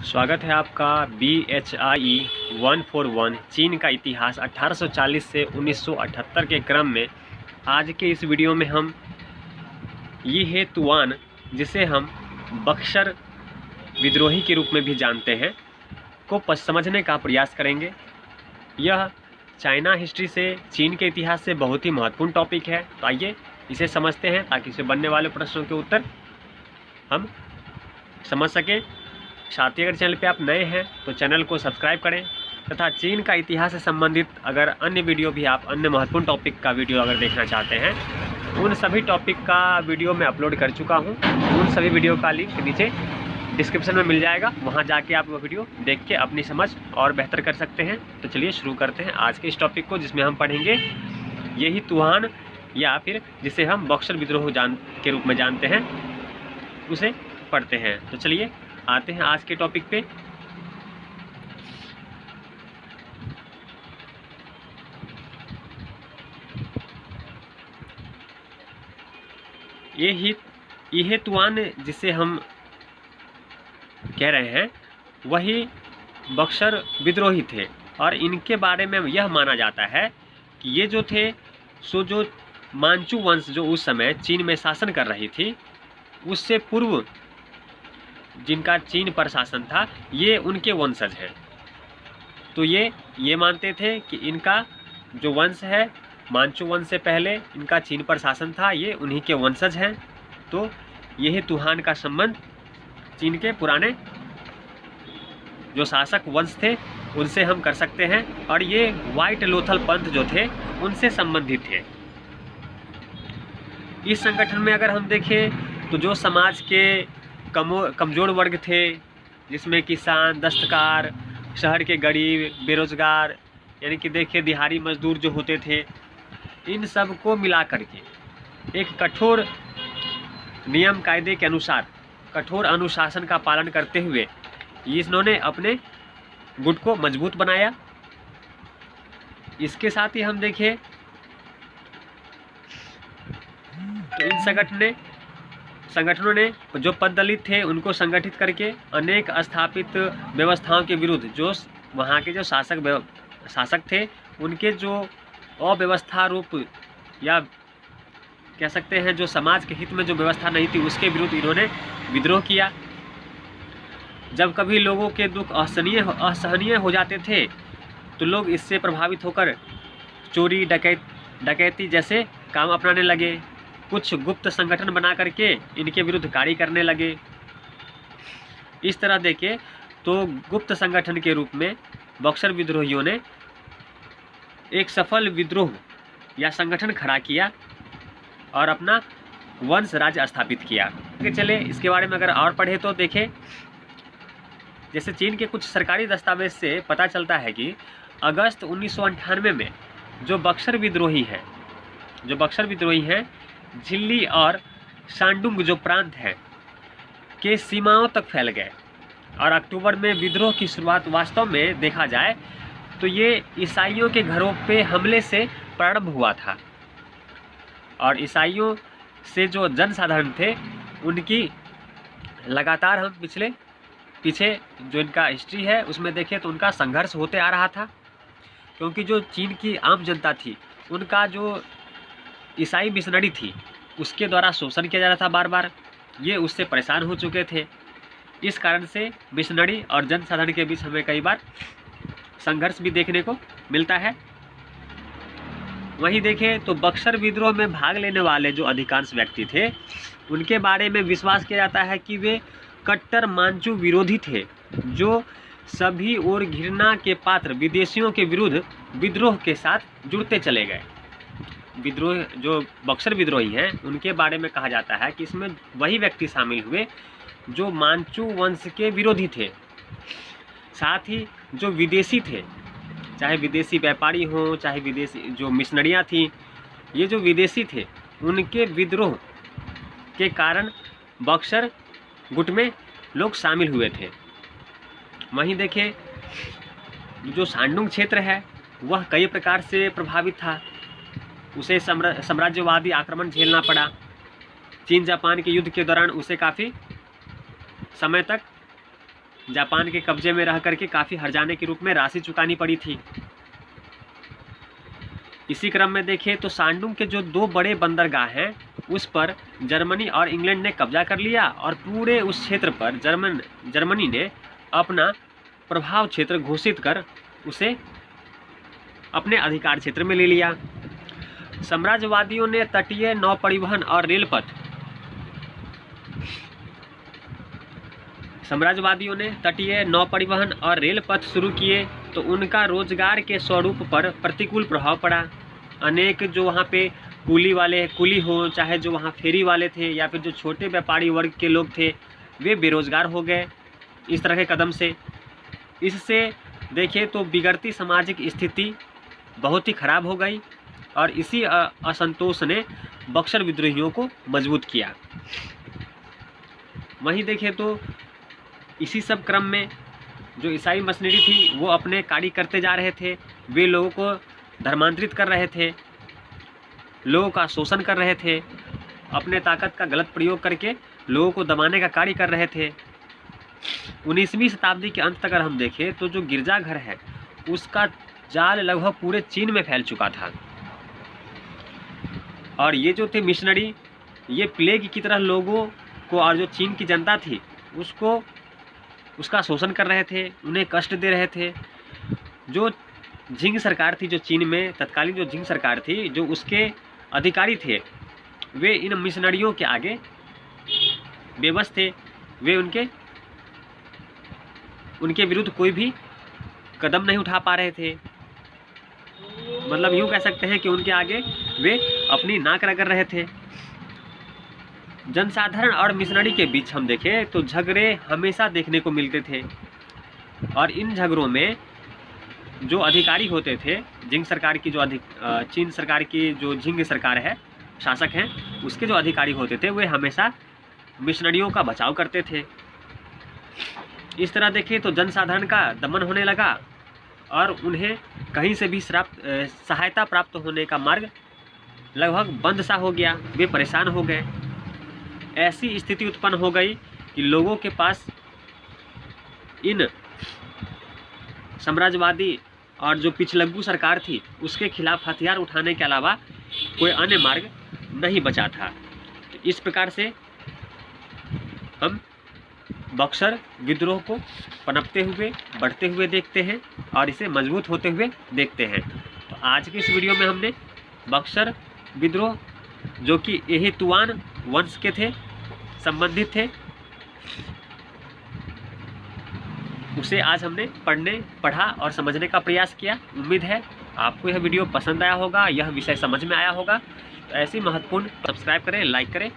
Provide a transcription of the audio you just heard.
स्वागत है आपका BHIE 141 चीन का इतिहास 1840 से 1978 के क्रम में। आज के इस वीडियो में हम यीहे तुआन, जिसे हम बक्सर विद्रोही के रूप में भी जानते हैं, को समझने का प्रयास करेंगे। यह चाइना हिस्ट्री से, चीन के इतिहास से बहुत ही महत्वपूर्ण टॉपिक है। तो आइए इसे समझते हैं ताकि इसे बनने वाले प्रश्नों के उत्तर हम समझ सकें। साथ ही अगर चैनल पे आप नए हैं तो चैनल को सब्सक्राइब करें तथा चीन का इतिहास से संबंधित अगर अन्य वीडियो भी, आप अन्य महत्वपूर्ण टॉपिक का वीडियो अगर देखना चाहते हैं, उन सभी टॉपिक का वीडियो मैं अपलोड कर चुका हूं। उन सभी वीडियो का लिंक नीचे डिस्क्रिप्शन में मिल जाएगा, वहां जाके आप वो वीडियो देख के अपनी समझ और बेहतर कर सकते हैं। तो चलिए शुरू करते हैं आज के इस टॉपिक को, जिसमें हम पढ़ेंगे यही तुआन, या फिर जिसे हम बक्सर विद्रोह के रूप में जानते हैं, उसे पढ़ते हैं। तो चलिए आते हैं आज के टॉपिक पे। यही तुआन जिसे हम कह रहे हैं, वही बक्सर विद्रोही थे। और इनके बारे में यह माना जाता है कि ये जो थे सो जो मांचू वंश जो उस समय चीन में शासन कर रही थी, उससे पूर्व जिनका चीन पर शासन था, ये उनके वंशज हैं। तो ये मानते थे कि इनका जो वंश है, मांचू वंश से पहले इनका चीन पर शासन था, ये उन्हीं के वंशज हैं। तो यही तुहान का संबंध चीन के पुराने जो शासक वंश थे उनसे हम कर सकते हैं, और ये व्हाइट लोथल पंथ जो थे उनसे संबंधित थे। इस संगठन में अगर हम देखें तो जो समाज के कमज़ोर वर्ग थे, जिसमें किसान, दस्तकार, शहर के गरीब, बेरोजगार, यानी कि देखिए दिहाड़ी मजदूर जो होते थे, इन सब को मिला करके एक कठोर नियम कायदे के अनुसार, कठोर अनुशासन का पालन करते हुए इन्होंने अपने गुट को मजबूत बनाया। इसके साथ ही हम देखें तो इन संगठनों ने जो पद दलित थे उनको संगठित करके अनेक स्थापित व्यवस्थाओं के विरुद्ध, जो वहाँ के जो शासक थे, उनके जो अव्यवस्था रूप, या कह सकते हैं जो समाज के हित में जो व्यवस्था नहीं थी, उसके विरुद्ध इन्होंने विद्रोह किया। जब कभी लोगों के दुख असहनीय हो जाते थे तो लोग इससे प्रभावित होकर चोरी, डकैती जैसे काम अपनाने लगे। कुछ गुप्त संगठन बना करके इनके विरुद्ध कार्य करने लगे। इस तरह देखे तो गुप्त संगठन के रूप में बक्सर विद्रोहियों ने एक सफल विद्रोह या संगठन खड़ा किया और अपना वंश राज्य स्थापित किया। चले इसके बारे में अगर और पढ़े तो देखें, जैसे चीन के कुछ सरकारी दस्तावेज से पता चलता है कि अगस्त 1998 में जो बक्सर विद्रोही हैं, झिल्ली और शांडुंग जो प्रांत है के सीमाओं तक फैल गए। और अक्टूबर में विद्रोह की शुरुआत वास्तव में देखा जाए तो ये ईसाइयों के घरों पे हमले से प्रारंभ हुआ था। और ईसाइयों से जो जनसाधारण थे, उनकी लगातार हम पीछे जो इनका हिस्ट्री है उसमें देखें तो उनका संघर्ष होते आ रहा था, क्योंकि जो चीन की आम जनता थी, उनका जो ईसाई मिशनरी थी, उसके द्वारा शोषण किया जा रहा था बार बार। ये उससे परेशान हो चुके थे। इस कारण से मिशनरी और जनसाधारण के बीच हमें कई बार संघर्ष भी देखने को मिलता है। वहीं देखें तो बक्सर विद्रोह में भाग लेने वाले जो अधिकांश व्यक्ति थे, उनके बारे में विश्वास किया जाता है कि वे कट्टर मांचू विरोधी थे, जो सभी और घृणा के पात्र विदेशियों के विरुद्ध विद्रोह के साथ जुड़ते चले गए। विद्रोह जो बक्सर विद्रोही हैं, उनके बारे में कहा जाता है कि इसमें वही व्यक्ति शामिल हुए जो मांचू वंश के विरोधी थे। साथ ही जो विदेशी थे, चाहे विदेशी व्यापारी हों, चाहे विदेशी जो मिशनरियाँ थीं, ये जो विदेशी थे, उनके विद्रोह के कारण बक्सर गुट में लोग शामिल हुए थे। वहीं देखें जो शांडुंग क्षेत्र है, वह कई प्रकार से प्रभावित था। उसे साम्राज्यवादी आक्रमण झेलना पड़ा। चीन जापान के युद्ध के दौरान उसे काफ़ी समय तक जापान के कब्जे में रह करके काफ़ी हर्जाने के रूप में राशि चुकानी पड़ी थी। इसी क्रम में देखें तो सांडुंग के जो 2 बड़े बंदरगाह हैं उस पर जर्मनी और इंग्लैंड ने कब्जा कर लिया और पूरे उस क्षेत्र पर जर्मनी ने अपना प्रभाव क्षेत्र घोषित कर उसे अपने अधिकार क्षेत्र में ले लिया। साम्राज्यवादियों ने तटीय नौ परिवहन और रेल पथ शुरू किए तो उनका रोजगार के स्वरूप पर प्रतिकूल प्रभाव पड़ा। अनेक जो वहाँ पे कुली हो, चाहे जो वहाँ फेरी वाले थे या फिर जो छोटे व्यापारी वर्ग के लोग थे, वे बेरोजगार हो गए इस तरह के कदम से। इससे देखें तो बिगड़ती सामाजिक स्थिति बहुत ही खराब हो गई और इसी असंतोष ने बक्सर विद्रोहियों को मजबूत किया। वहीं देखें तो इसी सब क्रम में जो ईसाई मशीनरी थी वो अपने कार्य करते जा रहे थे। वे लोगों को धर्मांतरित कर रहे थे, लोगों का शोषण कर रहे थे, अपने ताकत का गलत प्रयोग करके लोगों को दबाने का कार्य कर रहे थे। 19वीं शताब्दी के अंत तक अगर हम देखें तो जो गिरजाघर है उसका जाल लगभग पूरे चीन में फैल चुका था और ये जो थे मिशनरी, ये प्लेग की तरह लोगों को और जो चीन की जनता थी उसका शोषण कर रहे थे, उन्हें कष्ट दे रहे थे। जो जिंग सरकार थी, जो चीन में तत्कालीन जो जिंग सरकार थी, जो उसके अधिकारी थे, वे इन मिशनरियों के आगे बेबस थे। वे उनके विरुद्ध कोई भी कदम नहीं उठा पा रहे थे। मतलब यूँ कह सकते हैं कि उनके आगे वे अपनी नाक रगड़ रहे थे। जनसाधारण और मिशनरी के बीच हम देखें तो झगड़े हमेशा देखने को मिलते थे और इन झगड़ों में जो अधिकारी होते थे, जिंग सरकार की चीन सरकार की जो जिंग सरकार है, शासक हैं, उसके जो अधिकारी होते थे वे हमेशा मिशनरियों का बचाव करते थे। इस तरह देखें तो जनसाधारण का दमन होने लगा और उन्हें कहीं से भी सहायता प्राप्त होने का मार्ग लगभग बंद सा हो गया। वे परेशान हो गए। ऐसी स्थिति उत्पन्न हो गई कि लोगों के पास इन साम्राज्यवादी और जो पिछलग्गू सरकार थी उसके खिलाफ हथियार उठाने के अलावा कोई अन्य मार्ग नहीं बचा था। तो इस प्रकार से हम बक्सर विद्रोह को पनपते हुए, बढ़ते हुए देखते हैं और इसे मजबूत होते हुए देखते हैं। तो आज के इस वीडियो में हमने बक्सर विद्रोह, जो कि एहितुआन वंश के थे, संबंधित थे, उसे आज हमने पढ़ा और समझने का प्रयास किया। उम्मीद है आपको यह वीडियो पसंद आया होगा, यह विषय समझ में आया होगा। तो ऐसी महत्वपूर्ण सब्सक्राइब करें, लाइक करें